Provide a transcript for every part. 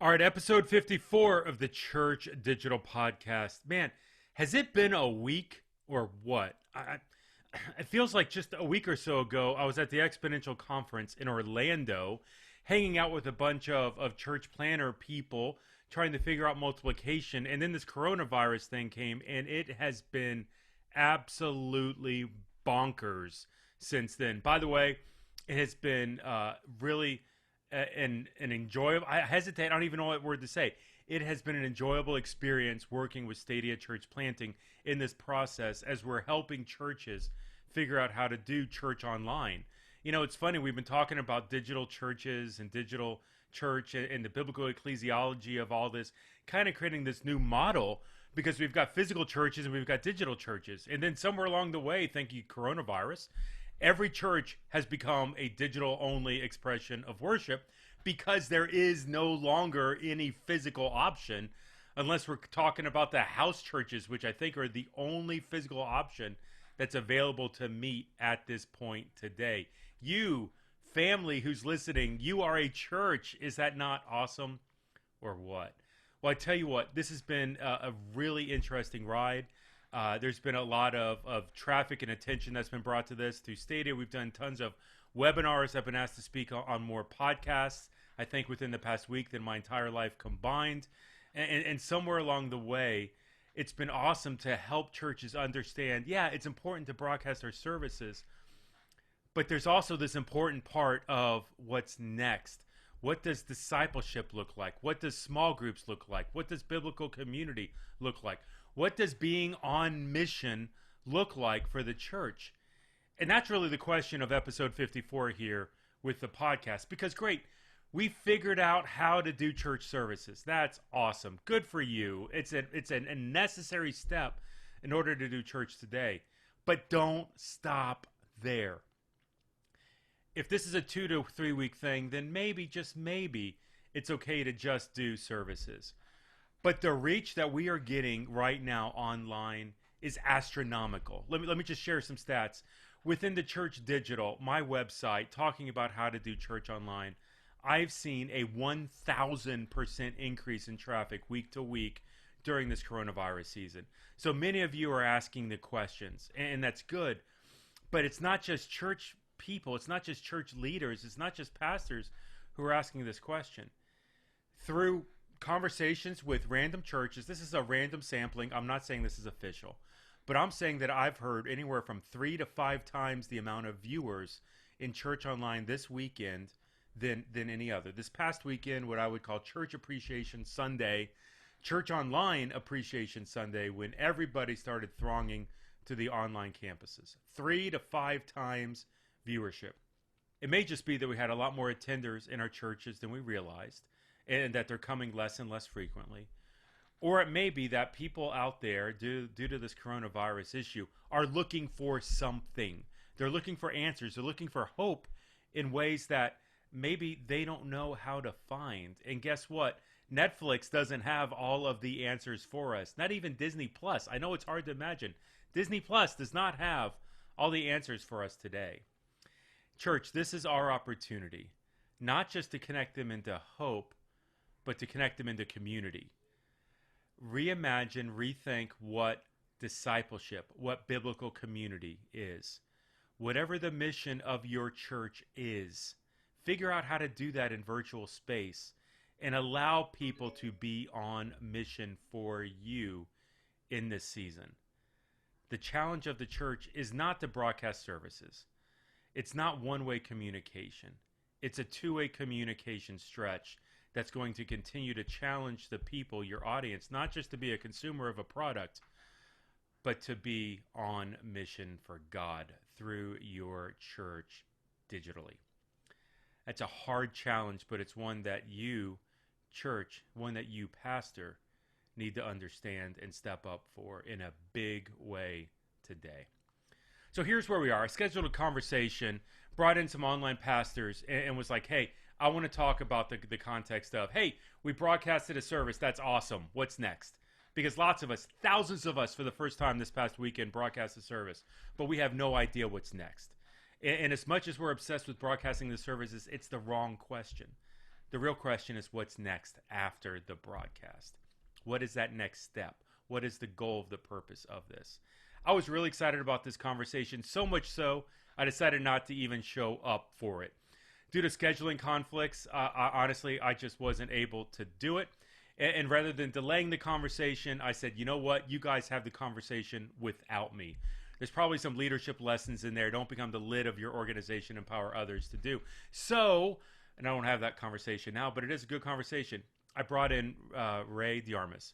All right, episode 54 of the Church Digital Podcast. Man, has it been a week or what? It feels like just a week or so ago, I was at the Exponential Conference in Orlando, hanging out with a bunch of church planner people, trying to figure out multiplication. And then this coronavirus thing came, and it has been absolutely bonkers since then. By the way, it has been really an enjoyable, I hesitate, I don't even know what word to say. It has been an enjoyable experience working with Stadia Church Planting in this process as we're helping churches figure out how to do church online. You know, it's funny, we've been talking about digital churches and digital church and the biblical ecclesiology of all this, kind of creating this new model because we've got physical churches and we've got digital churches. And then somewhere along the way, thank you, coronavirus, every church has become a digital-only expression of worship because there is no longer any physical option unless we're talking about the house churches, which I think are the only physical option that's available to meet at this point today. You, family who's listening, you are a church. Is that not awesome or what? Well, I tell you what, this has been a really interesting ride. There's been a lot of traffic and attention that's been brought to this through Stadia. We've done tons of webinars. I've been asked to speak on more podcasts, I think, within the past week than my entire life combined. And somewhere along the way, it's been awesome to help churches understand, yeah, it's important to broadcast our services, but there's also this important part of what's next. What does discipleship look like? What does small groups look like? What does biblical community look like? What does being on mission look like for the church? And that's really the question of episode 54 here with the podcast. Because great, we figured out how to do church services. That's awesome. Good for you. It's a necessary step in order to do church today. But don't stop there. If this is a 2 to 3 week thing, then maybe, just maybe, it's okay to just do services. But the reach that we are getting right now online is astronomical. Let me just share some stats. Within the Church Digital, my website, talking about how to do church online, I've seen a 1,000% increase in traffic week to week during this coronavirus season. So many of you are asking the questions, and that's good. But it's not just church people, it's not just church leaders, it's not just pastors who are asking this question. Through conversations with random churches, this is a random sampling, I'm not saying this is official, but I'm saying that I've heard anywhere from 3 to 5 times the amount of viewers in church online this weekend than any other. This past weekend, what I would call Church Appreciation Sunday, Church Online Appreciation Sunday, when everybody started thronging to the online campuses. 3 to 5 times viewership. It may just be that we had a lot more attenders in our churches than we realized, and that they're coming less and less frequently. Or it may be that people out there, due to this coronavirus issue, are looking for something. They're looking for answers. They're looking for hope in ways that maybe they don't know how to find. And guess what? Netflix doesn't have all of the answers for us. Not even Disney Plus. I know it's hard to imagine. Disney Plus does not have all the answers for us today. Church, this is our opportunity, not just to connect them into hope, but to connect them into community. Reimagine, rethink what discipleship, what biblical community is. Whatever the mission of your church is, figure out how to do that in virtual space and allow people to be on mission for you in this season. The challenge of the church is not to broadcast services. It's not one-way communication. It's a two-way communication stretch that's going to continue to challenge the people, your audience, not just to be a consumer of a product, but to be on mission for God through your church digitally. That's a hard challenge, but it's one that you, church, one that you, pastor, need to understand and step up for in a big way today. So here's where we are. I scheduled a conversation, brought in some online pastors, and was like, hey, I want to talk about the context of, hey, we broadcasted a service. That's awesome. What's next? Because lots of us, thousands of us for the first time this past weekend broadcast a service, but we have no idea what's next. And as much as we're obsessed with broadcasting the services, it's the wrong question. The real question is what's next after the broadcast? What is that next step? What is the goal of the purpose of this? I was really excited about this conversation, so much so I decided not to even show up for it. Due to scheduling conflicts, honestly, I just wasn't able to do it. And rather than delaying the conversation, I said, you know what? You guys have the conversation without me. There's probably some leadership lessons in there. Don't become the lid of your organization, empower others to do. So, and I don't have that conversation now, but it is a good conversation. I brought in Ray Diarmas,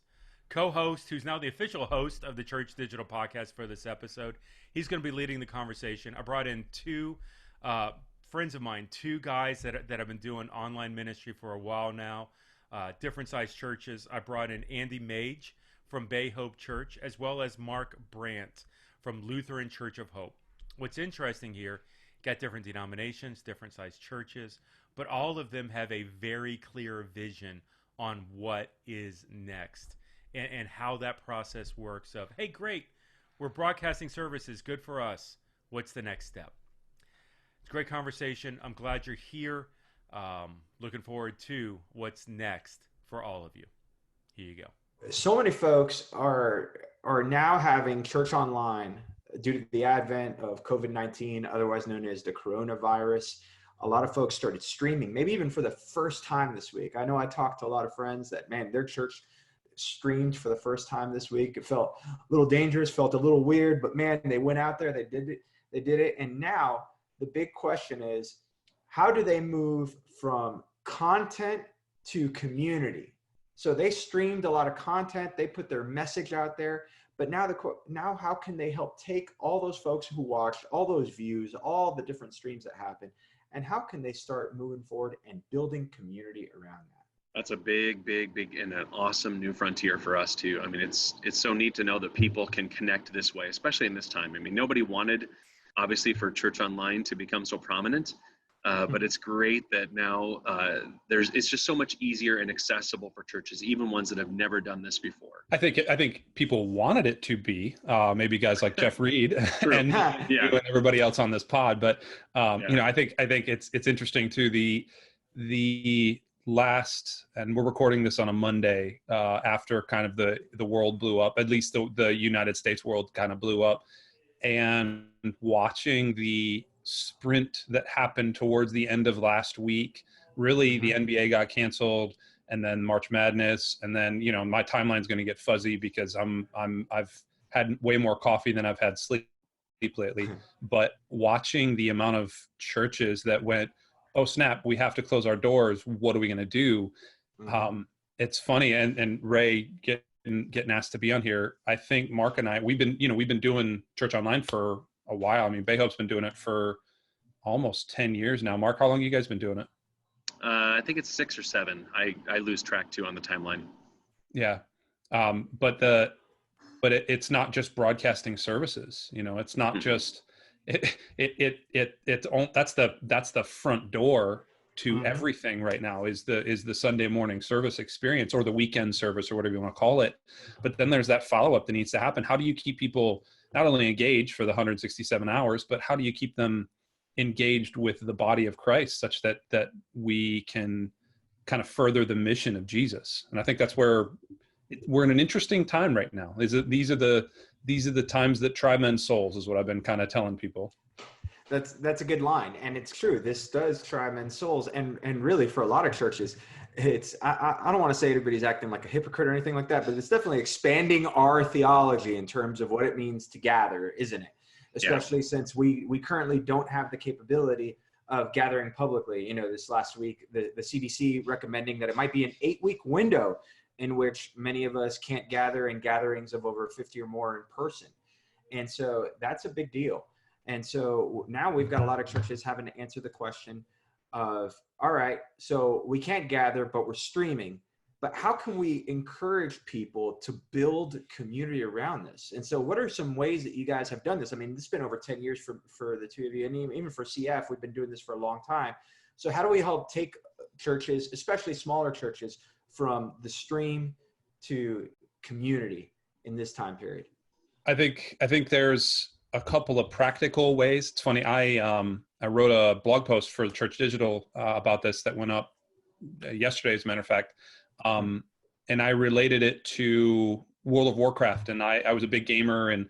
co-host, who's now the official host of the Church Digital podcast for this episode. He's going to be leading the conversation. I brought in two friends of mine, two guys that have been doing online ministry for a while now, different sized churches. I brought in Andy Mage from Bay Hope Church, as well as Mark Brandt from Lutheran Church of Hope. What's interesting here, got different denominations, different sized churches, but all of them have a very clear vision on what is next and how that process works of, hey, great, we're broadcasting services, good for us. What's the next step? It's a great conversation. I'm glad you're here. Looking forward to what's next for all of you. Here you go. So many folks are now having church online due to the advent of COVID-19, otherwise known as the coronavirus. A lot of folks started streaming, maybe even for the first time this week. I know I talked to a lot of friends that, man, their church streamed for the first time this week. It felt a little dangerous, felt a little weird, but man, they went out there, they did it. And now the big question is, how do they move from content to community? So they streamed a lot of content, they put their message out there, but now how can they help take all those folks who watched, all those views, all the different streams that happen, and how can they start moving forward and building community around that? That's a big, and an awesome new frontier for us too. I mean, it's so neat to know that people can connect this way, especially in this time. I mean, nobody wanted, obviously, for church online to become so prominent. But it's great that now it's just so much easier and accessible for churches, even ones that have never done this before. I think people wanted it to be, maybe guys like Jeff Reed and you and everybody else on this pod. But I think it's interesting too. The last, and we're recording this on a Monday after kind of the world blew up, at least the United States world kind of blew up, and watching the sprint that happened towards the end of last week. Really, the NBA got canceled, and then March Madness, and then my timeline's going to get fuzzy because I've had way more coffee than I've had sleep lately. But watching the amount of churches that went, oh snap, we have to close our doors. What are we going to do? It's funny, and Ray getting asked to be on here. I think Mark and I, we've been doing church online for a while. I mean, Bay Hope's been doing it for almost 10 years now. Mark, how long have you guys been doing it? I think it's 6 or 7. I lose track too on the timeline. Yeah. But it's not just broadcasting services. It's not just that's the front door to everything right now is the Sunday morning service experience, or the weekend service, or whatever you want to call it. But then there's that follow-up that needs to happen. How do you keep people not only engaged for the 167 hours, but how do you keep them engaged with the body of Christ such that we can kind of further the mission of Jesus? And I think that's where we're in an interesting time right now. These are the times that try men's souls, is what I've been kind of telling people. That's a good line. And it's true. This does try men's souls. And really for a lot of churches, I don't want to say everybody's acting like a hypocrite or anything like that, but it's definitely expanding our theology in terms of what it means to gather, isn't it? Especially since we currently don't have the capability of gathering publicly. This last week, the CDC recommending that it might be an 8-week window in which many of us can't gather in gatherings of over 50 or more in person. And so that's a big deal. And so now we've got a lot of churches having to answer the question of, all right, so we can't gather, but we're streaming. But how can we encourage people to build community around this? And so what are some ways that you guys have done this? I mean, it's been over 10 years for the two of you, and even for CF, we've been doing this for a long time. So how do we help take churches, especially smaller churches, from the stream to community in this time period? I think there's a couple of practical ways. It's funny. I wrote a blog post for the Church Digital about this that went up yesterday, as a matter of fact. And I related it to World of Warcraft. And I was a big gamer, and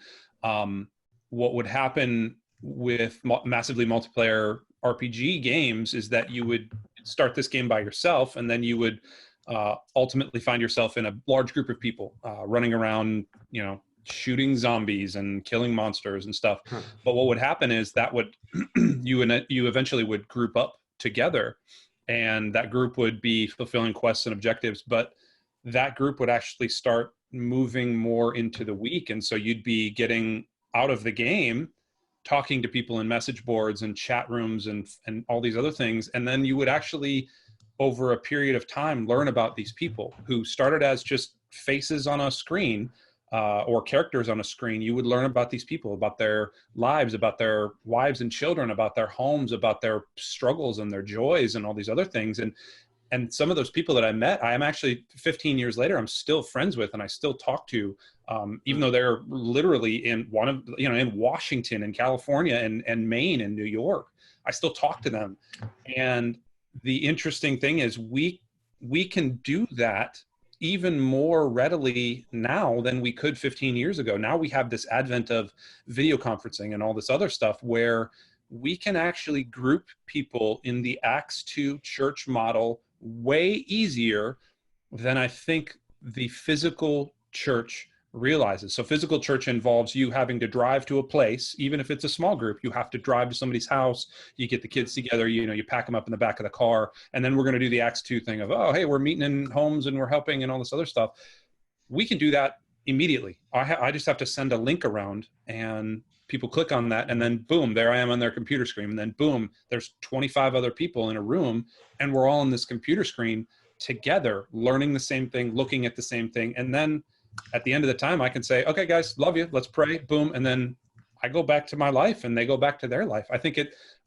what would happen with massively multiplayer RPG games is that you would start this game by yourself, and then you would ultimately find yourself in a large group of people running around, shooting zombies and killing monsters and stuff. But what would happen is that would you eventually would group up together, and that group would be fulfilling quests and objectives, but that group would actually start moving more into the week. And so you'd be getting out of the game, talking to people in message boards and chat rooms and all these other things. And then you would actually, over a period of time, learn about these people who started as just faces on a screen or characters on a screen. You would learn about these people, about their lives, about their wives and children, about their homes, about their struggles and their joys and all these other things. And some of those people that I met, I am actually 15 years later, I'm still friends with, and I still talk to, even though they're literally in in Washington and California and Maine and New York. I still talk to them. And the interesting thing is we can do that even more readily now than we could 15 years ago. Now we have this advent of video conferencing and all this other stuff where we can actually group people in the Acts 2 church model way easier than I think the physical church realizes. So physical church involves you having to drive to a place, even if it's a small group. You have to drive to somebody's house. You get the kids together, you pack them up in the back of the car, and then we're going to do the Acts 2 thing of, oh, hey, we're meeting in homes and we're helping and all this other stuff. We can do that immediately. I just have to send a link around, and people click on that, and then boom, there I am on their computer screen. And then boom, there's 25 other people in a room, and we're all on this computer screen together, learning the same thing, looking at the same thing. And then at the end of the time, I can say, okay, guys, love you. Let's pray. Boom. And then I go back to my life and they go back to their life. I think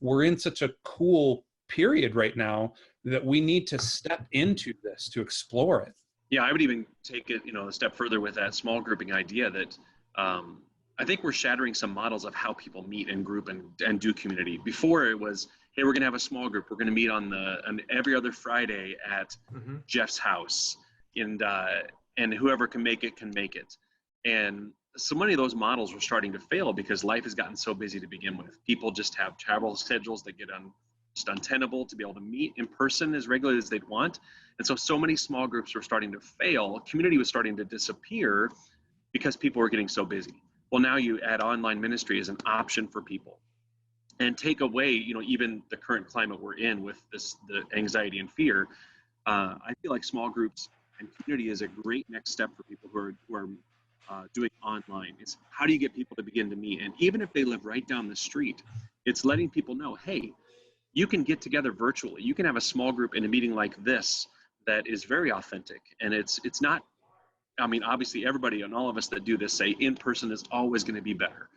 we're in such a cool period right now that we need to step into this to explore it. Yeah, I would even take it, a step further with that small grouping idea that I think we're shattering some models of how people meet and group and do community. Before it was, hey, we're going to have a small group. We're going to meet on every other Friday at Jeff's house, and whoever can make it can make it. And so many of those models were starting to fail because life has gotten so busy to begin with. People just have travel schedules that get just untenable to be able to meet in person as regularly as they'd want. And so many small groups were starting to fail. Community was starting to disappear because people were getting so busy. Well, now you add online ministry as an option for people and take away, even the current climate we're in with the anxiety and fear. I feel like small groups and community is a great next step for people who are doing online. It's how do you get people to begin to meet? And even if they live right down the street, it's letting people know, hey, you can get together virtually. You can have a small group in a meeting like this that is very authentic. And it's not, obviously everybody and all of us that do this say in person is always going to be better.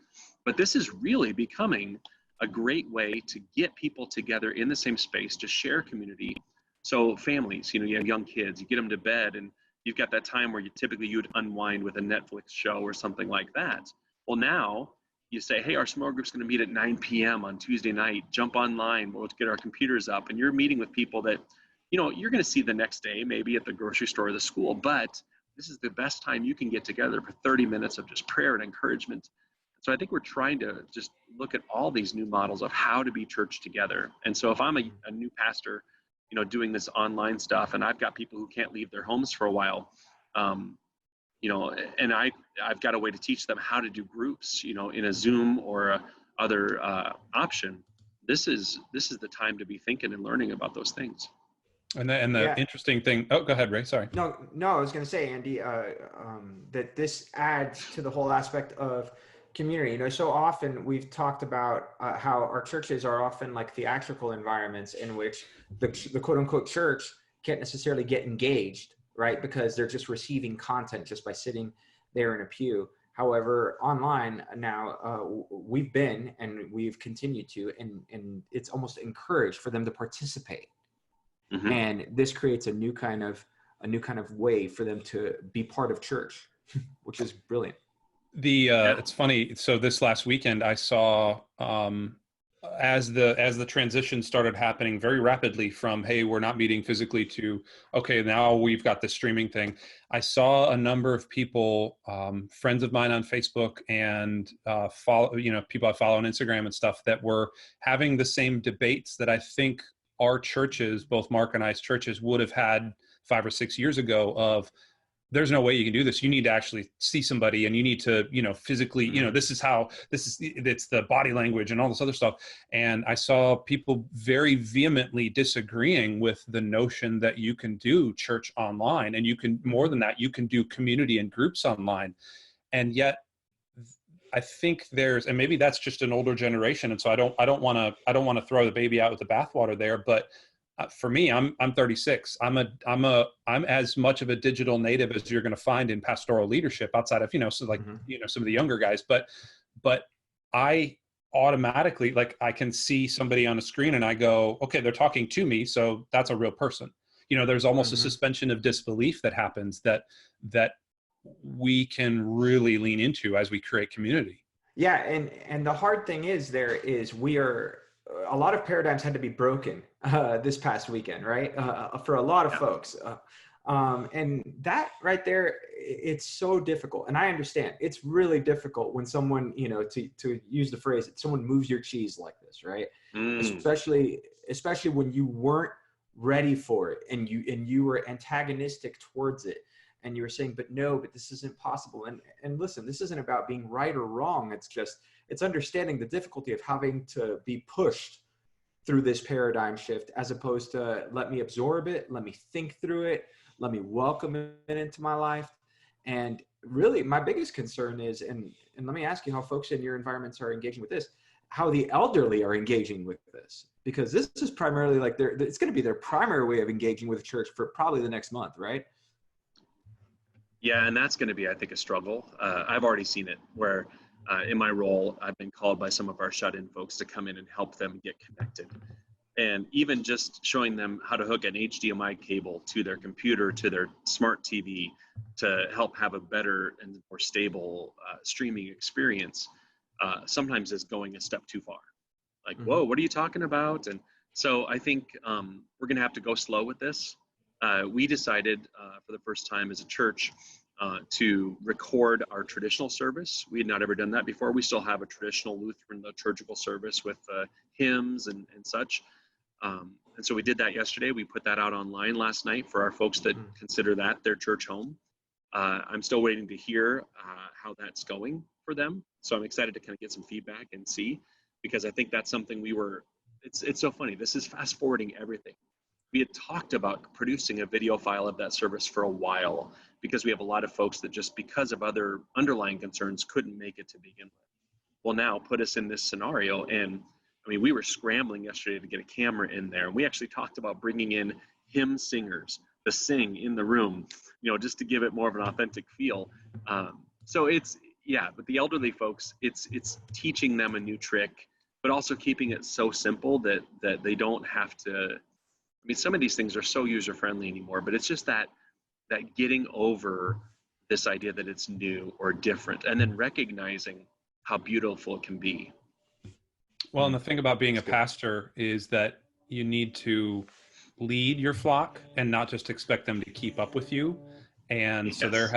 But this is really becoming a great way to get people together in the same space to share community. So families, you have young kids, you get them to bed, and you've got that time where you'd unwind with a Netflix show or something like that. Well, now you say, hey, our small group's going to meet at 9 p.m. on Tuesday night. Jump online. We'll get our computers up, and you're meeting with people that, you're going to see the next day, maybe at the grocery store or the school. But this is the best time you can get together for 30 minutes of just prayer and encouragement. So I think we're trying to just look at all these new models of how to be church together. And so if I'm a new pastor, doing this online stuff, and I've got people who can't leave their homes for a while, and I've got a way to teach them how to do groups, in a Zoom or a other option. This is the time to be thinking and learning about those things. And the interesting thing. Oh, go ahead, Ray. Sorry. No. I was going to say, Andy, that this adds to the whole aspect of community. So often we've talked about how our churches are often like theatrical environments in which the quote unquote church can't necessarily get engaged, right? Because they're just receiving content just by sitting there in a pew. However, online now, we've been and we've continued to, and it's almost encouraged for them to participate. Mm-hmm. And this creates a new kind of way for them to be part of church, which is brilliant. It's funny. So this last weekend, I saw as the transition started happening very rapidly from, hey, we're not meeting physically, to, okay, now we've got this streaming thing, I saw a number of people, friends of mine on Facebook and people I follow on Instagram and stuff, that were having the same debates that I think our churches, both Mark and I's churches, would have had 5 or 6 years ago of, there's no way you can do this. You need to actually see somebody, and you need to, physically, it's the body language and all this other stuff. And I saw people very vehemently disagreeing with the notion that you can do church online, and you can, more than that, you can do community and groups online. And yet I think and maybe that's just an older generation. And so I don't want to throw the baby out with the bathwater there, but for me, I'm 36. I'm as much of a digital native as you're going to find in pastoral leadership, outside of, some of the younger guys. But I automatically, like, I can see somebody on a screen and I go, okay, they're talking to me, so that's a real person. There's almost a suspension of disbelief that happens that we can really lean into as we create community. Yeah, and the hard thing is, a lot of paradigms had to be broken this past weekend, right? For a lot of folks. And that right there, it's so difficult. And I understand it's really difficult when someone, to use the phrase, someone moves your cheese like this, right? Especially when you weren't ready for it, and you were antagonistic towards it. And you were saying, but this isn't possible. And listen, this isn't about being right or wrong. It's understanding the difficulty of having to be pushed through this paradigm shift, as opposed to let me absorb it, let me think through it, let me welcome it into my life. And really, my biggest concern is, and let me ask you how folks in your environments are engaging with this, how the elderly are engaging with this, because this is primarily it's going to be their primary way of engaging with church for probably the next month, right? Yeah, and that's going to be, I think, a struggle. I've already seen it where in my role, I've been called by some of our shut-in folks to come in and help them get connected. And even just showing them how to hook an HDMI cable to their computer, to their smart TV, to help have a better and more stable streaming experience, sometimes is going a step too far. Like, whoa, what are you talking about? And so I think we're going to have to go slow with this. We decided for the first time as a church to record our traditional service. We had not ever done that before. We still have a traditional Lutheran liturgical service with hymns and such. And so we did that yesterday. We put that out online last night for our folks that consider that their church home. I'm still waiting to hear how that's going for them. So I'm excited to kind of get some feedback and see, because I think that's something it's so funny. This is fast forwarding everything. We had talked about producing a video file of that service for a while, because we have a lot of folks that just because of other underlying concerns couldn't make it to begin with. Well, now put us in this scenario, and I mean, we were scrambling yesterday to get a camera in there, and we actually talked about bringing in hymn singers to sing in the room, just to give it more of an authentic feel. So but the elderly folks, it's teaching them a new trick, but also keeping it so simple that they don't have to. I mean, some of these things are so user-friendly anymore, but it's just that getting over this idea that it's new or different, and then recognizing how beautiful it can be. Well, and the thing about being a pastor is that you need to lead your flock and not just expect them to keep up with you. And so there's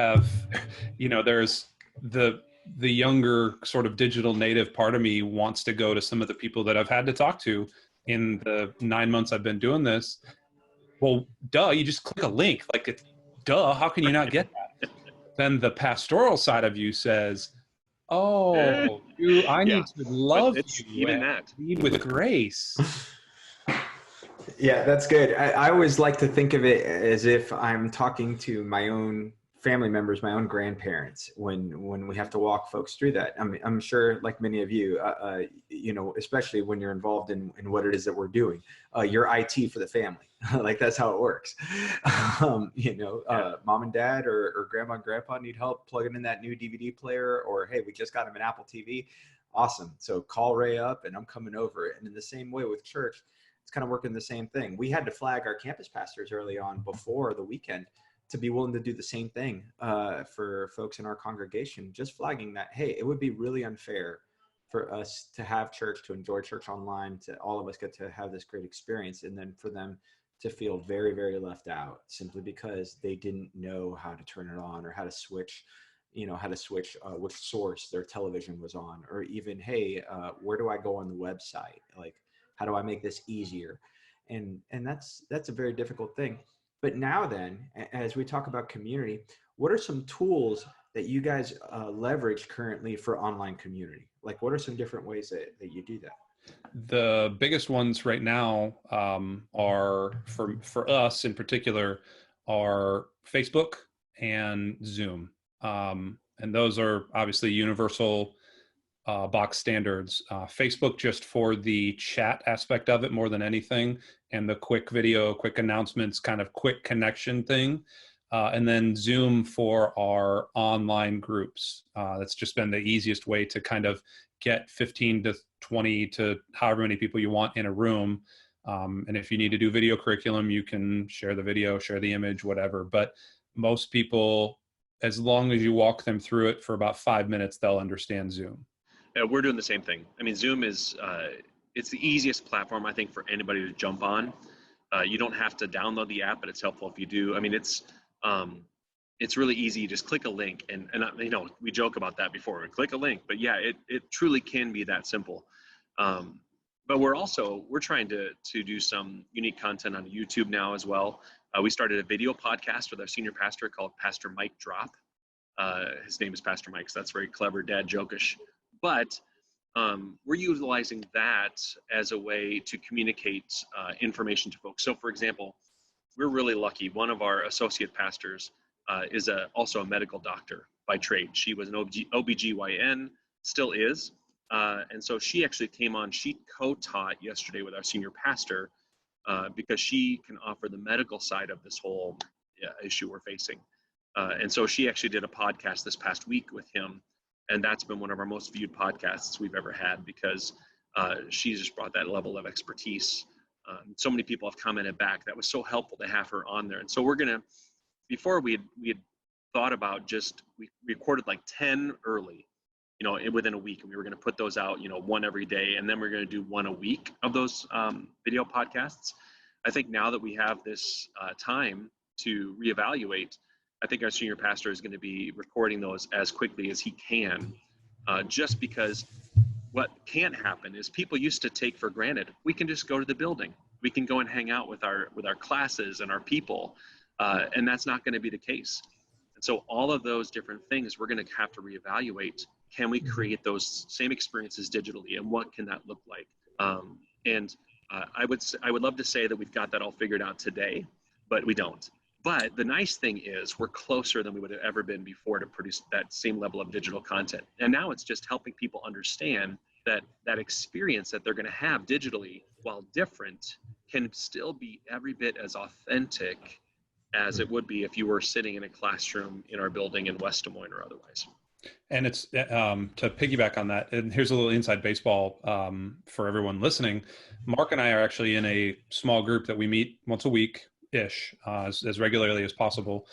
the younger sort of digital native part of me wants to go to some of the people that I've had to talk to in the 9 months I've been doing this. Well, duh, you just click a link. How can you not get that? Then the pastoral side of you says, oh, I need to love you even that. Lead with grace. Yeah, that's good. I always like to think of it as if I'm talking to my own family members, my own grandparents, when we have to walk folks through that. I'm sure, like many of you, especially when you're involved in what it is that we're doing, you're IT for the family. Like, that's how it works. Mom and dad or grandma and grandpa need help plugging in that new DVD player, or, hey, we just got him an Apple TV. Awesome. So call Ray up and I'm coming over. And in the same way with church, it's kind of working the same thing. We had to flag our campus pastors early on before the weekend to be willing to do the same thing for folks in our congregation, just flagging that, hey, it would be really unfair for us to have church, to enjoy church online, to all of us get to have this great experience, and then for them to feel very, very left out simply because they didn't know how to turn it on or how to switch, which source their television was on, or even, hey, where do I go on the website? Like, how do I make this easier? And that's a very difficult thing. But now then, as we talk about community, what are some tools that you guys leverage currently for online community? Like, what are some different ways that you do that? The biggest ones right now are, for us in particular, are Facebook and Zoom. And those are obviously universal box standards. Facebook just for the chat aspect of it more than anything, and the quick video, quick announcements, kind of quick connection thing. And then Zoom for our online groups. That's just been the easiest way to kind of get 15 to 20 to however many people you want in a room. And if you need to do video curriculum, you can share the video, share the image, whatever. But most people, as long as you walk them through it for about 5 minutes, they'll understand Zoom. We're doing the same thing. I mean, Zoom is, it's the easiest platform, I think, for anybody to jump on. You don't have to download the app, but it's helpful if you do. I mean, it's really easy. You just click a link, and we joke about that before. Click a link, but yeah, it truly can be that simple. But we're trying to do some unique content on YouTube now as well. We started a video podcast with our senior pastor called Pastor Mike Drop. His name is Pastor Mike, so that's very clever, dad jokish. But we're utilizing that as a way to communicate information to folks. So, for example, we're really lucky. One of our associate pastors is also a medical doctor by trade. She was an OBGYN, still is. And so she actually came on. She co-taught yesterday with our senior pastor because she can offer the medical side of this whole issue we're facing. And so she actually did a podcast this past week with him. And that's been one of our most viewed podcasts we've ever had because she just brought that level of expertise. So many people have commented back. That was so helpful to have her on there. And so we're going to, before we had thought about we recorded like 10 early, within a week. And we were going to put those out, one every day. And then we're going to do one a week of those video podcasts. I think now that we have this time to reevaluate, I think our senior pastor is going to be recording those as quickly as he can, just because what can't happen is people used to take for granted, we can just go to the building. We can go and hang out with our classes and our people, and that's not going to be the case. And so all of those different things, we're going to have to reevaluate. Can we create those same experiences digitally, and what can that look like? I would love to say that we've got that all figured out today, but we don't. But the nice thing is we're closer than we would have ever been before to produce that same level of digital content. And now it's just helping people understand that experience that they're going to have digitally, while different, can still be every bit as authentic as it would be if you were sitting in a classroom in our building in West Des Moines or otherwise. And it's to piggyback on that, and here's a little inside baseball for everyone listening. Mark and I are actually in a small group that we meet once a week ish, as regularly as possible.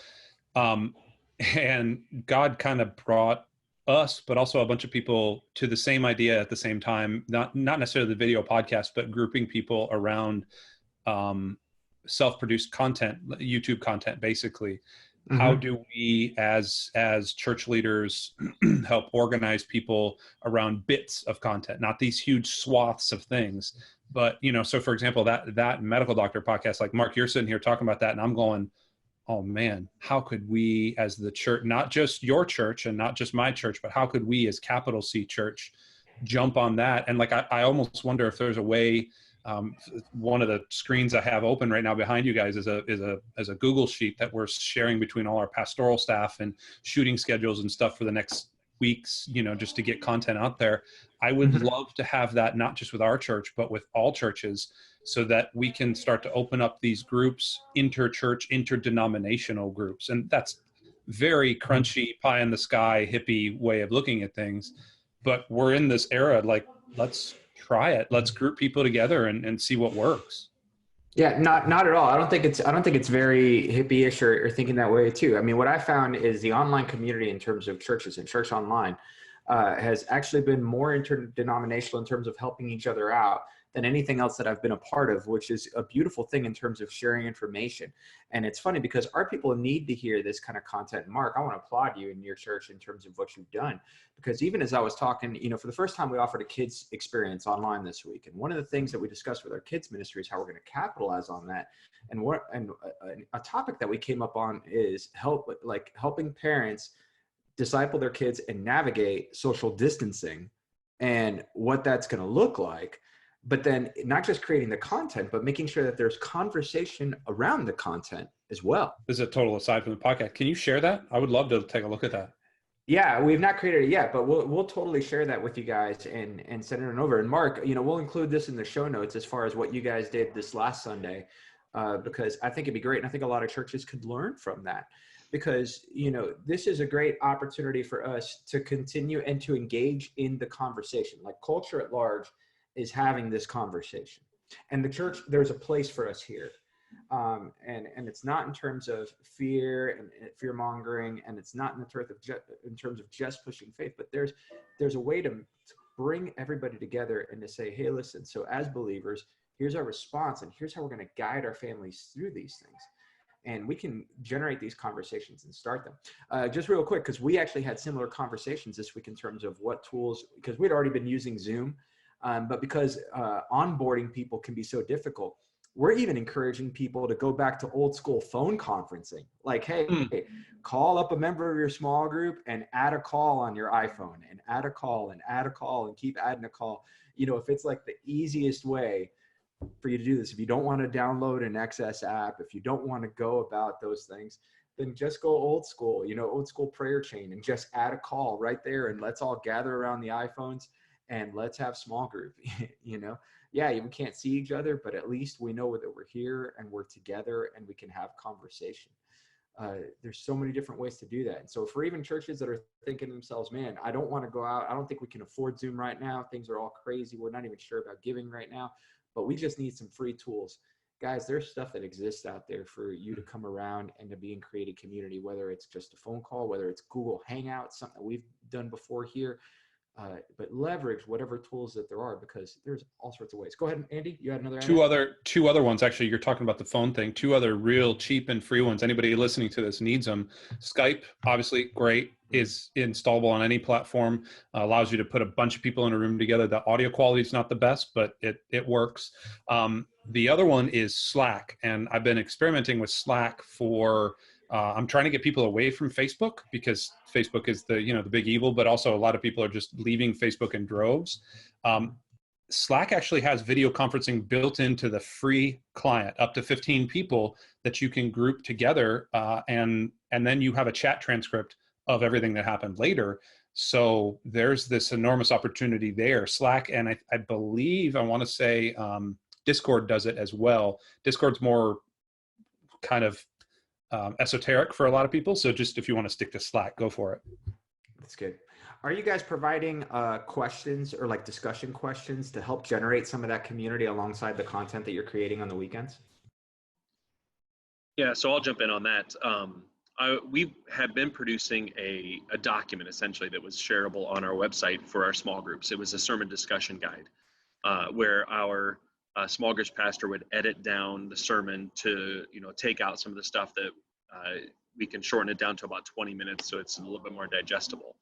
And God kind of brought us, but also a bunch of people to the same idea at the same time, not necessarily the video podcast, but grouping people around self-produced content, YouTube content, basically. Mm-hmm. How do we as church leaders help organize people around bits of content, not these huge swaths of things? But, so for example, that medical doctor podcast, like Mark, you're sitting here talking about that, and I'm going, oh man, how could we as the church, not just your church and not just my church, but how could we as capital C church jump on that? And like, I almost wonder if there's a way. One of the screens I have open right now behind you guys is a Google sheet that we're sharing between all our pastoral staff and shooting schedules and stuff for the next weeks, just to get content out there. I would love to have that, not just with our church, but with all churches, so that we can start to open up these groups, inter-church, interdenominational groups. And that's very crunchy, pie in the sky, hippie way of looking at things. But we're in this era, like, let's try it. Let's group people together and see what works. Yeah, not at all. I don't think it's very hippie-ish or thinking that way too. I mean, what I found is the online community in terms of churches and church online, has actually been more interdenominational in terms of helping each other out than anything else that I've been a part of, which is a beautiful thing in terms of sharing information. And it's funny because our people need to hear this kind of content. Mark, I want to applaud you in your church in terms of what you've done, because even as I was talking, you know, for the first time, we offered a kids experience online this week. And one of the things that we discussed with our kids ministry is how we're going to capitalize on that. And a topic that we came up on is helping parents disciple their kids and navigate social distancing and what that's going to look like. But then not just creating the content, but making sure that there's conversation around the content as well. This is a total aside from the podcast. Can you share that? I would love to take a look at that. Yeah, we've not created it yet, but we'll totally share that with you guys and send it over. And Mark, you know, we'll include this in the show notes as far as what you guys did this last Sunday, because I think it'd be great. And I think a lot of churches could learn from that, because, you know, this is a great opportunity for us to continue and to engage in the conversation. Like, culture at large is having this conversation, and the church, there's a place for us here. And it's not in terms of fear and fear mongering, and it's not in terms of just pushing faith, but there's a way to bring everybody together and to say, hey, listen, so as believers, here's our response, and here's how we're going to guide our families through these things. And we can generate these conversations and start them. Just real quick, because we actually had similar conversations this week in terms of what tools, because we'd already been using Zoom, but because onboarding people can be so difficult, we're even encouraging people to go back to old school phone conferencing. Like, hey, call up a member of your small group and add a call on your iPhone, and add a call and add a call and keep adding a call. You know, if it's like the easiest way for you to do this, if you don't want to download an XS app, if you don't want to go about those things, then just go old school, you know, old school prayer chain, and just add a call right there, and let's all gather around the iPhones and let's have small group. You know, yeah, we can't see each other, but at least we know that we're here and we're together and we can have conversation. There's so many different ways to do that. And so for even churches that are thinking to themselves, man, I don't want to go out, I don't think we can afford Zoom right now, things are all crazy, we're not even sure about giving right now, but we just need some free tools. Guys, there's stuff that exists out there for you to come around and to be in creative community, whether it's just a phone call, whether it's Google Hangouts, something that we've done before here. But leverage whatever tools that there are, because there's all sorts of ways. Go ahead, Andy. You had another idea? Two other ones. Actually, you're talking about the phone thing. Two other real cheap and free ones. Anybody listening to this needs them. Skype, obviously, great, is installable on any platform. Allows you to put a bunch of people in a room together. The audio quality is not the best, but it works. The other one is Slack, and I've been experimenting with Slack for. I'm trying to get people away from Facebook, because Facebook is the big evil, but also a lot of people are just leaving Facebook in droves. Slack actually has video conferencing built into the free client, up to 15 people that you can group together, and then you have a chat transcript of everything that happened later. So there's this enormous opportunity there. Slack, and I believe, I want to say Discord does it as well. Discord's more kind of esoteric for a lot of people. So just if you want to stick to Slack, go for it. That's good. Are you guys providing questions or like discussion questions to help generate some of that community alongside the content that you're creating on the weekends? Yeah, so I'll jump in on that. We have been producing a document essentially that was shareable on our website for our small groups. It was a sermon discussion guide where our small groups pastor would edit down the sermon to, take out some of the stuff that we can shorten it down to about 20 minutes so it's a little bit more digestible.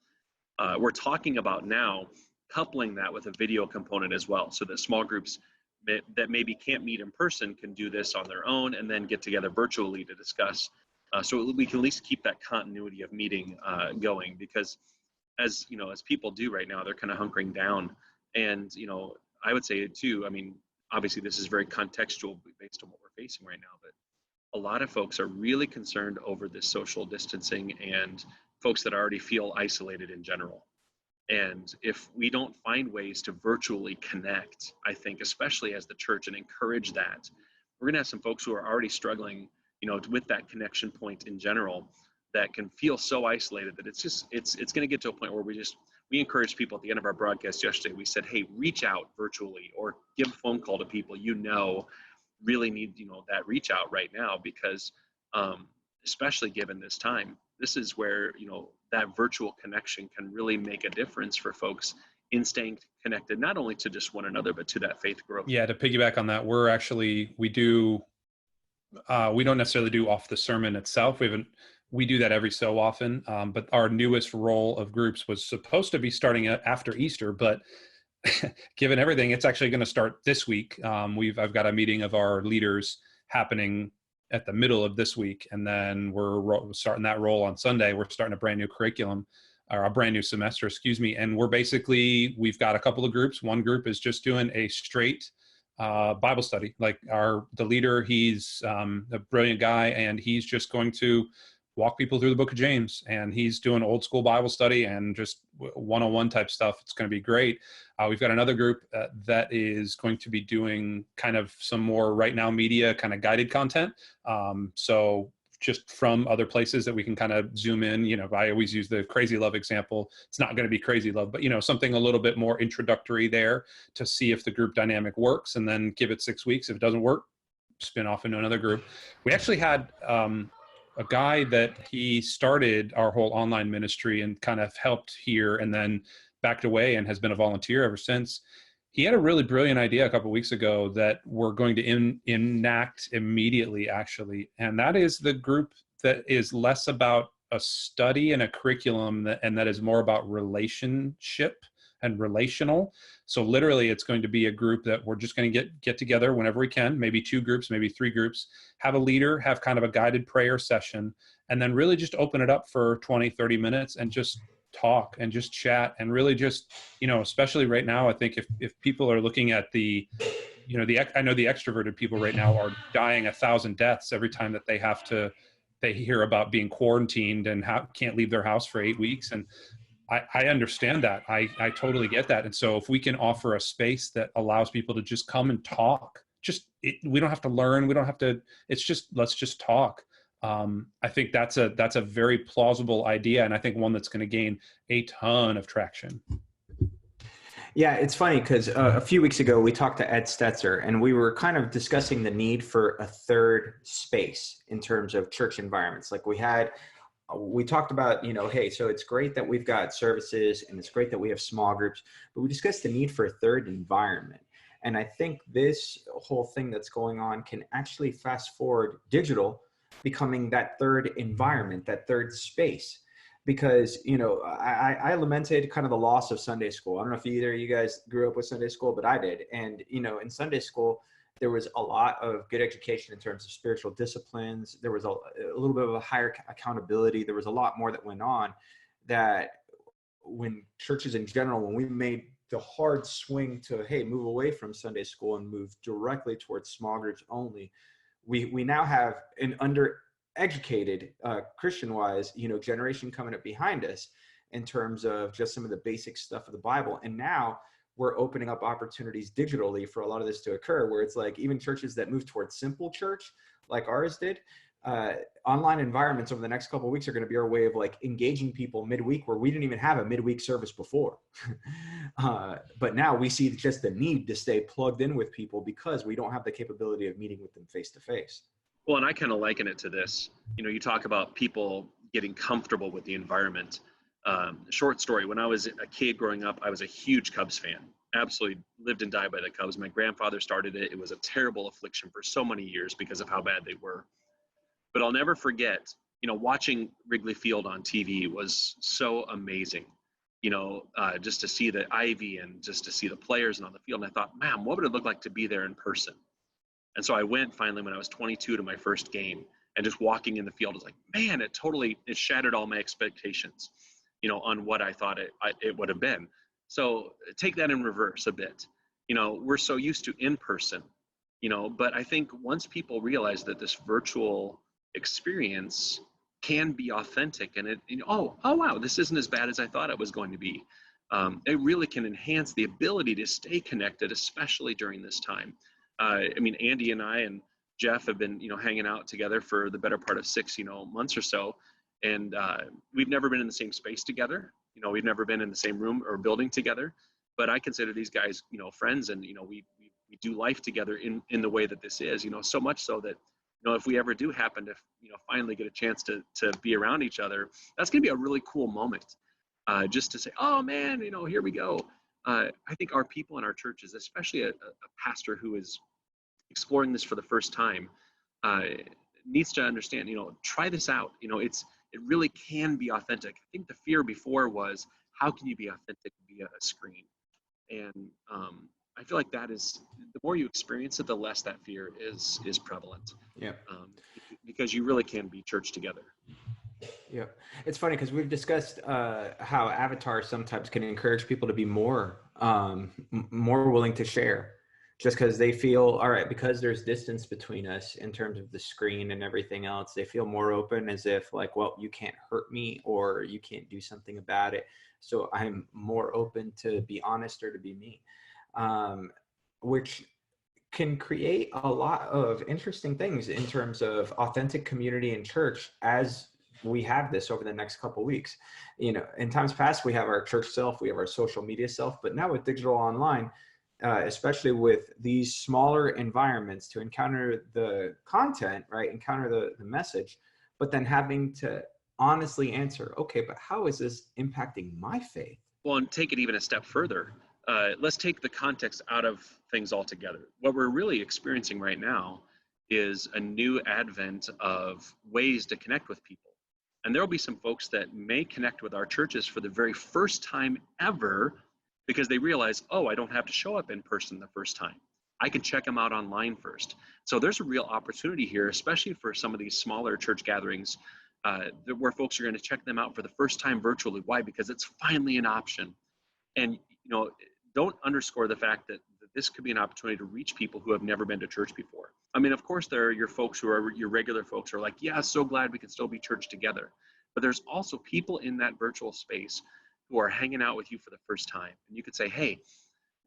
We're talking about now coupling that with a video component as well, so that small groups that maybe can't meet in person can do this on their own and then get together virtually to discuss. So we can at least keep that continuity of meeting going, because as people do right now, they're kind of hunkering down. And, I would say too, obviously this is very contextual based on what we're facing right now, but a lot of folks are really concerned over this social distancing and folks that already feel isolated in general. And if we don't find ways to virtually connect, I think, especially as the church, and encourage that, we're gonna have some folks who are already struggling, with that connection point in general, that can feel so isolated that it's gonna get to a point where we encouraged people at the end of our broadcast yesterday. We said, hey, reach out virtually or give a phone call to people really need that reach out right now, because especially given this time, this is where, that virtual connection can really make a difference for folks in staying connected, not only to just one another, but to that faith growth. Yeah, to piggyback on that, we don't necessarily do off the sermon itself. We do that every so often, but our newest roll of groups was supposed to be starting after Easter, but given everything, it's actually going to start this week. I've got a meeting of our leaders happening at the middle of this week, and then we're starting that roll on Sunday. We're starting a brand new curriculum, or a brand new semester, and we've got a couple of groups. One group is just doing a straight Bible study. Like the leader, he's a brilliant guy, and he's just going to walk people through the book of James, and he's doing old school Bible study and just one-on-one type stuff. It's going to be great. We've got another group that is going to be doing kind of some more right now media kind of guided content. So just from other places that we can kind of zoom in. I always use the Crazy Love example. It's not going to be Crazy Love, but something a little bit more introductory there to see if the group dynamic works, and then give it 6 weeks. If it doesn't work, spin off into another group. We actually had a guy that he started our whole online ministry and kind of helped here and then backed away and has been a volunteer ever since. He had a really brilliant idea a couple of weeks ago that we're going to enact immediately, actually. And that is the group that is less about a study and a curriculum and that is more about relationship and relational. So literally it's going to be a group that we're just going to get together whenever we can, maybe 2 groups, maybe 3 groups, have a leader, have kind of a guided prayer session, and then really just open it up for 20, 30 minutes and just talk and just chat and really just, especially right now, I think if people are looking at I know the extroverted people right now are dying 1,000 deaths every time that they hear about being quarantined and can't leave their house for 8 weeks. And I understand that. I totally get that. And so if we can offer a space that allows people to just come and talk, we don't have to learn. We don't have to, let's just talk. I think that's a very plausible idea. And I think one that's going to gain a ton of traction. Yeah, it's funny because a few weeks ago, we talked to Ed Stetzer, and we were kind of discussing the need for a third space in terms of church environments. Like we talked about, hey, so it's great that we've got services and it's great that we have small groups, but we discussed the need for a third environment. And I think this whole thing that's going on can actually fast forward digital becoming that third environment, that third space. Because, I lamented kind of the loss of Sunday school. I don't know if either of you guys grew up with Sunday school, but I did. And, in Sunday school, there was a lot of good education in terms of spiritual disciplines. There was a little bit of a higher accountability. There was a lot more that went on that when churches in general, when we made the hard swing to, hey, move away from Sunday school and move directly towards small groups only, we now have an undereducated Christian-wise, generation coming up behind us in terms of just some of the basic stuff of the Bible. And now we're opening up opportunities digitally for a lot of this to occur, where it's like even churches that move towards simple church like ours did, online environments over the next couple of weeks are going to be our way of like engaging people midweek where we didn't even have a midweek service before. But now we see just the need to stay plugged in with people because we don't have the capability of meeting with them face to face. Well, and I kind of liken it to this. You talk about people getting comfortable with the environment. Short story, when I was a kid growing up, I was a huge Cubs fan. Absolutely lived and died by the Cubs. My grandfather started it. It was a terrible affliction for so many years because of how bad they were. But I'll never forget, watching Wrigley Field on TV was so amazing. Just to see the ivy and just to see the players and on the field. And I thought, man, what would it look like to be there in person? And so I went finally when I was 22 to my first game, and just walking in the field was like, man, it shattered all my expectations, on what I thought it would have been. So take that in reverse a bit. We're so used to in person, but I think once people realize that this virtual experience can be authentic and oh wow, this isn't as bad as I thought it was going to be. It really can enhance the ability to stay connected, especially during this time. Andy and I and Jeff have been, hanging out together for the better part of 6, months or so. And we've never been in the same space together. We've never been in the same room or building together, but I consider these guys, friends, and, we do life together in the way that this is, so much so that, if we ever do happen to, finally get a chance to be around each other, that's going to be a really cool moment. Just to say, oh man, here we go. I think our people in our churches, especially a pastor who is exploring this for the first time, needs to understand, try this out. It really can be authentic. I think the fear before was, how can you be authentic via a screen? And I feel like that is, the more you experience it, the less that fear is prevalent. Yeah. Because you really can be church together. Yeah, it's funny because we've discussed how avatars sometimes can encourage people to be more willing to share, just because they feel, all right, because there's distance between us in terms of the screen and everything else, they feel more open, as if like, well, you can't hurt me or you can't do something about it. So I'm more open to be honest or to be me, which can create a lot of interesting things in terms of authentic community in church as we have this over the next couple of weeks. In times past, we have our church self, we have our social media self, but now with digital online, especially with these smaller environments, to encounter the content, right, encounter the message, but then having to honestly answer, okay, but how is this impacting my faith? Well, and take it even a step further. Let's take the context out of things altogether. What we're really experiencing right now is a new advent of ways to connect with people. And there will be some folks that may connect with our churches for the very first time ever, because they realize, oh, I don't have to show up in person the first time. I can check them out online first. So there's a real opportunity here, especially for some of these smaller church gatherings, where folks are going to check them out for the first time virtually. Why? Because it's finally an option. And, don't underscore the fact that this could be an opportunity to reach people who have never been to church before. I mean, of course, there are your folks who are your regular folks who are like, yeah, so glad we can still be church together. But there's also people in that virtual space who are hanging out with you for the first time. And you could say, hey,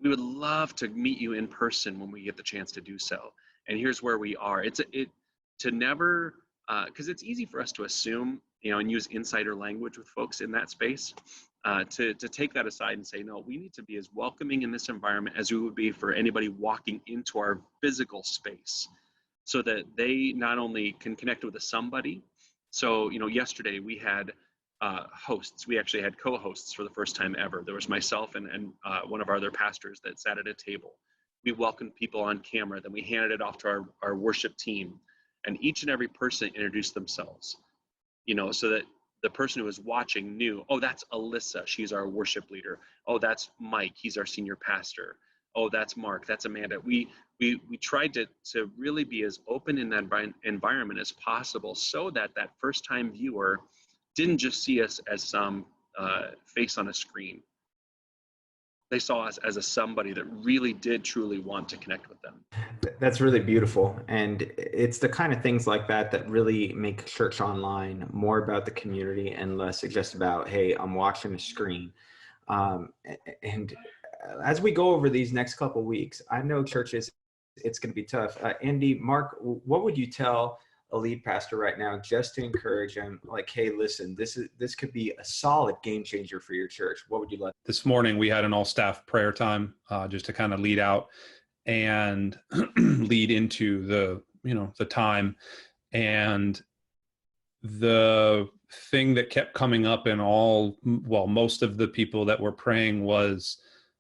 we would love to meet you in person when we get the chance to do so. And here's where we are. Because it's easy for us to assume, and use insider language with folks in that space, to take that aside and say, no, we need to be as welcoming in this environment as we would be for anybody walking into our physical space, so that they not only can connect with somebody. So, yesterday we had hosts. We actually had co-hosts for the first time ever. There was myself and one of our other pastors that sat at a table. We welcomed people on camera. Then we handed it off to our worship team. And each and every person introduced themselves, so that the person who was watching knew, oh, that's Alyssa, she's our worship leader. Oh, that's Mike, he's our senior pastor. Oh, that's Mark, that's Amanda. We tried to really be as open in that environment as possible, so that that first time viewer didn't just see us as some face on a screen. They saw us as somebody that really did truly want to connect with them. That's really beautiful. And it's the kind of things like that that really make church online more about the community and less just about, hey, I'm watching a screen. And as we go over these next couple of weeks, I know churches, it's going to be tough. Andy, Mark, what would you tell a lead pastor right now just to encourage them, like, hey, listen, this could be a solid game changer for your church? What would you like? This morning we had an all staff prayer time, just to kind of lead out and lead into the time. And the thing that kept coming up in most of the people that were praying was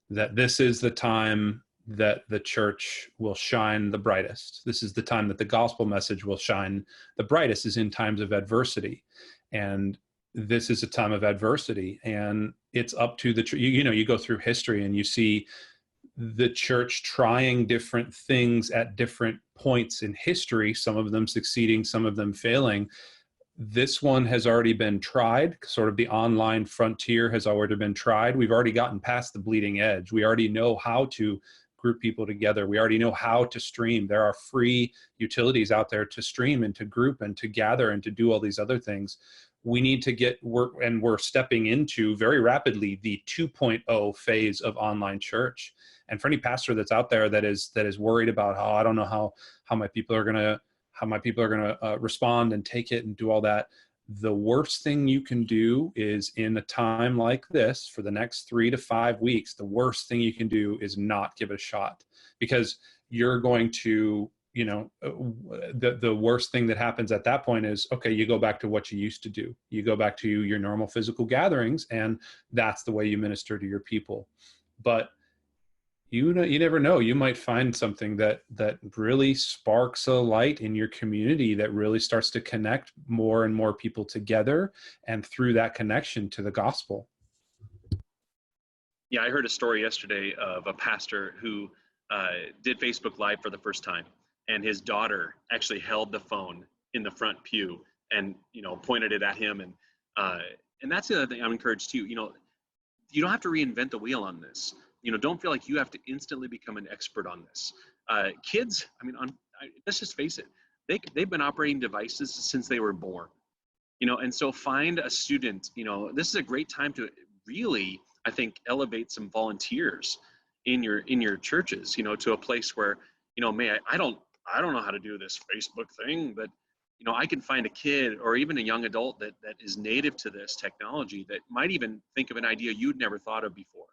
that this is the time that the church will shine the brightest. This is the time that the gospel message will shine the brightest, is in times of adversity. And this is a time of adversity, and it's up to you go through history and you see the church trying different things at different points in history, some of them succeeding, some of them failing. This one has already been tried. Sort of the online frontier has already been tried. We've already gotten past the bleeding edge. We already know how to group people together. We already know how to stream. There are free utilities out there to stream and to group and to gather and to do all these other things. We need to get work, and we're stepping into very rapidly the 2.0 phase of online church. And for any pastor that's out there that is worried about, oh, I don't know how my people are gonna respond and take it and do all that, the worst thing you can do is, in a time like this, for the next 3 to 5 weeks, the worst thing you can do is not give it a shot, because you're going to the worst thing that happens at that point is, okay, you go back to what you used to do. You go back to your normal physical gatherings, and that's the way you minister to your people. But you never know. You might find something that really sparks a light in your community that really starts to connect more and more people together, and through that connection to the gospel. Yeah, I heard a story yesterday of a pastor who did Facebook Live for the first time, and his daughter actually held the phone in the front pew and pointed it at him, and that's the other thing I'm encouraged too. You don't have to reinvent the wheel on this. Don't feel like you have to instantly become an expert on this. Kids, let's just face it, they've been operating devices since they were born. And so find a student. This is a great time to really, I think, elevate some volunteers in your churches. To a place where I don't know how to do this Facebook thing, but I can find a kid or even a young adult that is native to this technology that might even think of an idea you'd never thought of before,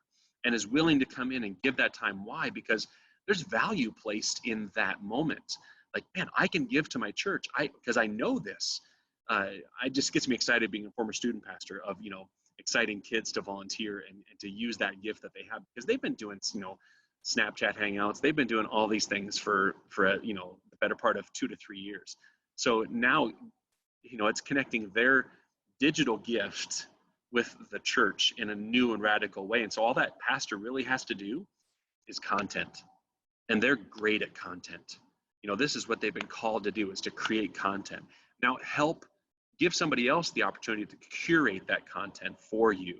and is willing to come in and give that time. Why? Because there's value placed in that moment. Like, man, I can give to my church because I know this. It just gets me excited being a former student pastor of, exciting kids to volunteer and to use that gift that they have, because they've been doing, Snapchat hangouts. They've been doing all these things for the better part of 2 to 3 years. So now, it's connecting their digital gift with the church in a new and radical way. And so all that pastor really has to do is content. And they're great at content. This is what they've been called to do, is to create content. Now give somebody else the opportunity to curate that content for you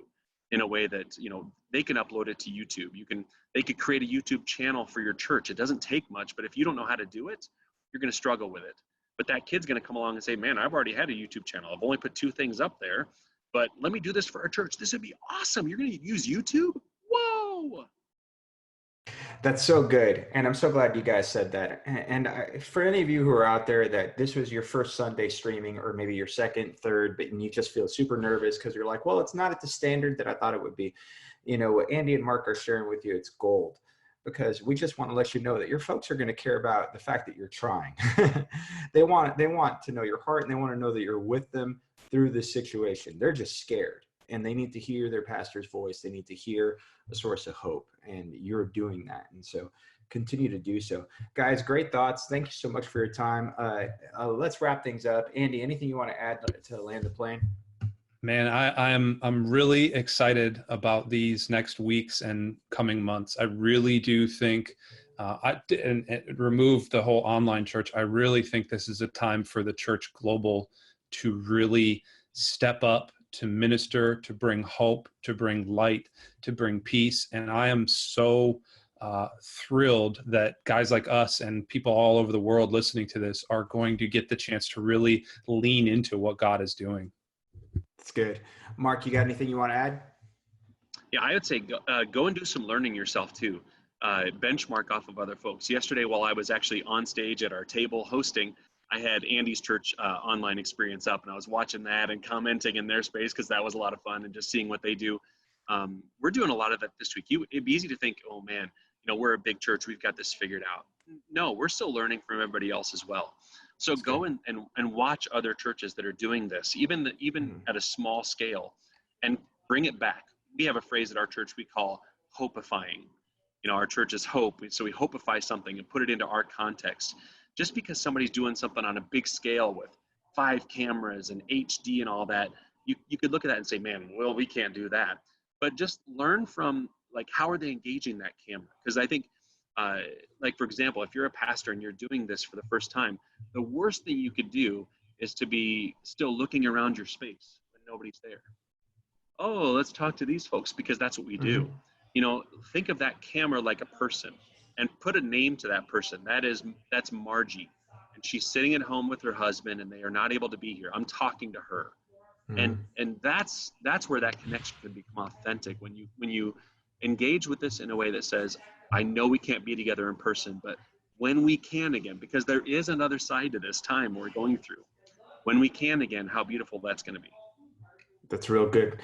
in a way that, they can upload it to YouTube. They could create a YouTube channel for your church. It doesn't take much, but if you don't know how to do it, you're going to struggle with it. But that kid's going to come along and say, man, I've already had a YouTube channel. I've only put 2 things up there, but let me do this for our church. This would be awesome. You're going to use YouTube? Whoa. That's so good. And I'm so glad you guys said that. And for any of you who are out there that this was your first Sunday streaming, or maybe your second, third, and you just feel super nervous because you're like, well, it's not at the standard that I thought it would be. What Andy and Mark are sharing with you, it's gold. Because we just want to let you know that your folks are going to care about the fact that you're trying. They want to know your heart, and they want to know that you're with them through this situation. They're just scared, and they need to hear their pastor's voice. They need to hear a source of hope, and you're doing that. And so continue to do so. Guys, great thoughts. Thank you so much for your time. Let's wrap things up. Andy, anything you want to add to land the plane? Man, I'm really excited about these next weeks and coming months. I really do think, and remove the whole online church, I really think this is a time for the church global to really step up, to minister, to bring hope, to bring light, to bring peace. And I am so thrilled that guys like us and people all over the world listening to this are going to get the chance to really lean into what God is doing. That's good. Mark, you got anything you want to add? Yeah, I would say go and do some learning yourself too. Benchmark off of other folks. Yesterday, while I was actually on stage at our table hosting, I had Andy's church online experience up, and I was watching that and commenting in their space because that was a lot of fun, and just seeing what they do. We're doing a lot of that this week. It'd be easy to think, oh man, we're a big church, we've got this figured out. No, we're still learning from everybody else as well. So go and watch other churches that are doing this, even at a small scale, and bring it back. We have a phrase at our church we call hopeifying. Our church is hope, so we hopeify something and put it into our context. Just because somebody's doing something on a big scale with 5 cameras and HD and all that, you could look at that and say, man, well, we can't do that. But just learn from, like, how are they engaging that camera? Because I think, like, for example, if you're a pastor and you're doing this for the first time, the worst thing you could do is to be still looking around your space when nobody's there. Oh, let's talk to these folks, because that's what we do. Mm-hmm. Think of that camera like a person and put a name to that person. That's Margie. And she's sitting at home with her husband and they are not able to be here. I'm talking to her. Mm-hmm. And that's where that connection can become authentic, when you engage with this in a way that says, I know we can't be together in person, but when we can again, because there is another side to this time we're going through. When we can again, how beautiful that's going to be. That's real good.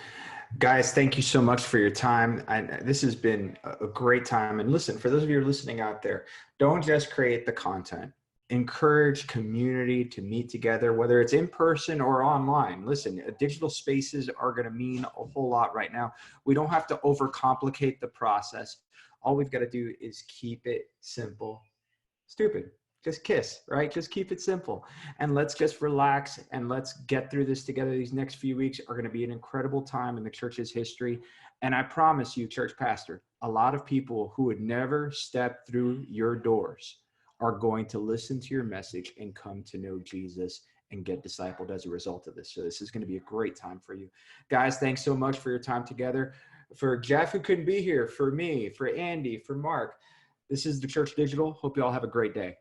Guys, thank you so much for your time. This has been a great time. And listen, for those of you who are listening out there, don't just create the content. encourage community to meet together, whether it's in person or online. Listen, digital spaces are going to mean a whole lot right now. We don't have to overcomplicate the process. All we've got to do is keep it simple. Stupid. Just kiss, right? Just keep it simple. And let's just relax and let's get through this together. These next few weeks are going to be an incredible time in the church's history. And I promise you, church pastor, a lot of people who would never step through your doors are going to listen to your message and come to know Jesus and get discipled as a result of this. So this is going to be a great time for you. Guys, thanks so much for your time together. For Jeff, who couldn't be here, for me, for Andy, for Mark, this is The Church Digital. Hope you all have a great day.